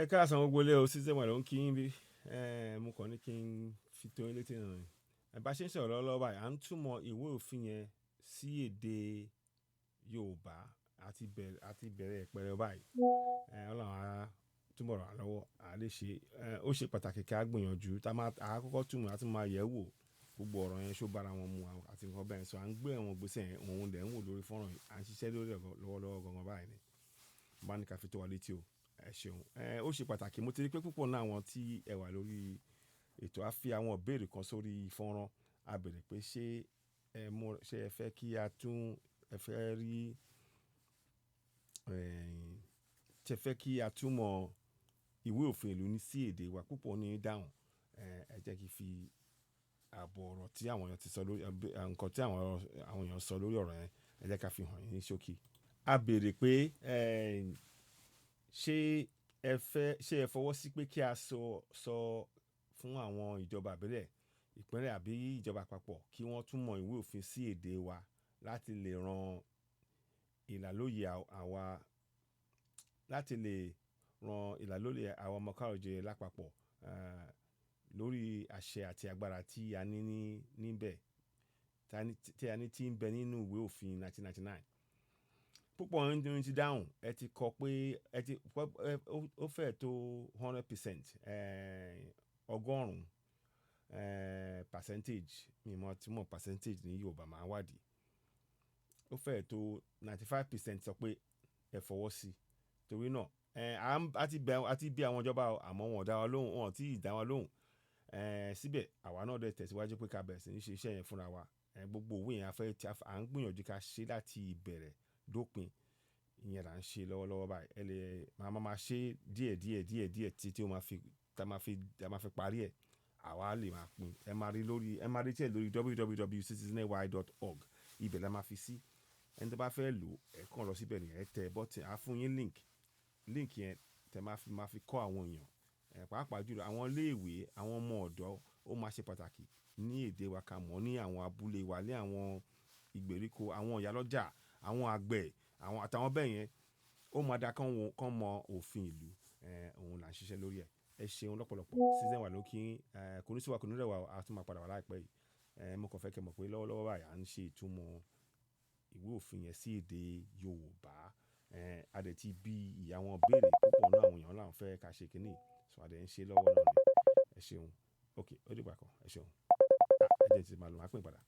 Ẹ káàsán gbogbo ilé o, Nsise ló ń kí yín bí. Mo kàn ní kí n fi tó yín létí náà ni. Bá ṣe ń sọ̀rọ̀ lọ́wọ́lọ́wọ́ báyìí, à ń túmọ̀ ìwé òfin yẹn sí èdè Yorùbá àti bẹ̀rẹ̀ ìpẹrẹ báyìí. Ọlọ́run á túbọ̀ ràn wá lọ́wọ́, a lè ṣe. Ó ṣe pàtàkì kí a gbìyànjú, a kọ́kọ́ túmọ̀ àti máa yẹ̀ wò gbogbo ọ̀rọ̀ yẹn ṣó bára wọn mu àti nǹkan bẹ́ẹ̀. So à ń gbé àwọn ìgbésẹ̀ yẹn, òun lẹ̀ ń wò lórí fọ́nrán yìí, à ń ṣiṣẹ́ lórí ẹ̀ lọ́wọ́lọ́wọ́ gangan báyìí ni. Bá ní ká fi tó wa létí o, ẹ ṣeun. Ó ṣe pàtàkì, mo ti rí pé púpọ̀ náà àwọn tí ẹ wà lórí ètò á fi àwọn ìbéèrè kan sórí fọ́nrán. A béèrè pé ṣé ẹ fẹ́ kí a tún ẹ fẹ́ rí ṣé ẹ fẹ́ kí a túmọ̀ ìwé òfin ìlú ní sí èdè wa. Púpọ̀ ní dáhùn. Ẹ jẹ́ kí fi ààbọ̀ ọ̀rọ̀ tí àwọn èèyàn ti sọ lórí nǹkan tí àwọn èèyàn sọ lórí ọ̀rọ̀ yẹn, ẹ jẹ́ ká fi hàn yín ní ṣókí. A béèrè pé ṣé ẹ fọwọ́ sí pé kí a sọ fún àwọn ìjọba ìbílẹ̀, ìpínlẹ̀ àbí ìjọba àpapọ̀ kí wọ́n túmọ̀ ìwé òfin sí èdè wa láti lè ran ìlàlóye àwọn ọmọ káàrọ̀-o-jíire lápapọ̀ lórí àṣẹ àti agbára tí a ní níbẹ̀ tí a ní tí ń bẹ nínú ìwé òfin 1999. Púpọ̀ nínú ti dáhùn, ẹ ti kọ pé ó fẹ́ tó 100%, ọgọ́rùn-ún percentage, mi mọ̀ tí mọ̀ percentage ní Yorùbá máa wádìí. Ó fẹ́ tó 95% sọ pé ẹ fọwọ́ sí. Torí náà a ti bí àwọn ìjọba àmọ́ wọn ò dá wa lóhùn, wọn ò tí ì dá wa lóhùn. Síbẹ̀ àwa náà dẹ̀ tẹ̀síwájú pé ká bẹ̀rẹ̀ sí ní ṣe iṣẹ́ yẹn fúnra wa. Gbogbo òwe yẹn à ń gbìyànjú ká ṣe láti ìbẹ̀rẹ̀ dópin. Ìyẹn là ń ṣe lọ́wọ́lọ́wọ́ báyìí. Máa ṣe díẹ̀ tí ó máa fi parí ẹ̀. Àwa lè máa pín. Ẹ máa rí tí ẹ lórí www.citizenny.org. Ibẹ̀ la máa fi sí. Ẹni tí bá fẹ́ lò ẹ kàn lọ síbẹ̀ ni ẹ tẹ button, a fún yín link yẹn tẹ máa fi kọ́ àwọn èèyàn. Pàápàá jùlọ àwọn ilé ìwé, àwọn ọmọ ọ̀dọ́, ó máa ṣe pàtàkì ní èdè wa ká mọ̀ ní àwọn abúlé wa, ní àwọn ìgbèríko, àwọn ìyálọ́jà, àwọn àgbẹ̀, àtàwọn bẹ́ẹ̀ yẹn. Ó máa dá kán mọ òfin ìlú. Òun là ń ṣiṣẹ́ lórí ẹ̀. Ẹ ṣeun lọ́pọ̀lọpọ̀. Nsise ló kí yín. Kò ní sí wa, kò ní rẹ̀ wá, a tún máa padà wá láìpẹ́ yìí. Mo kàn fẹ́ kí ẹ mọ̀ pé lọ́wọ́lọ́wọ́ báyìí à ń ṣe ìtumọ̀ ìwé òfin yẹn sí èdè Yorùbá. A dẹ̀ ti bí àwọn ìbéèrè púpọ̀ náà àwọn èèyàn láwọn fẹ́ ká ṣe kíní. So a dẹ̀ ń ṣe lọ́wọ́ náà ni. Ẹ ṣeun. Okay, ó dìgbà kan. Ẹ ṣeun. Ẹ jẹ́ tí màá lọ, máa pín padà.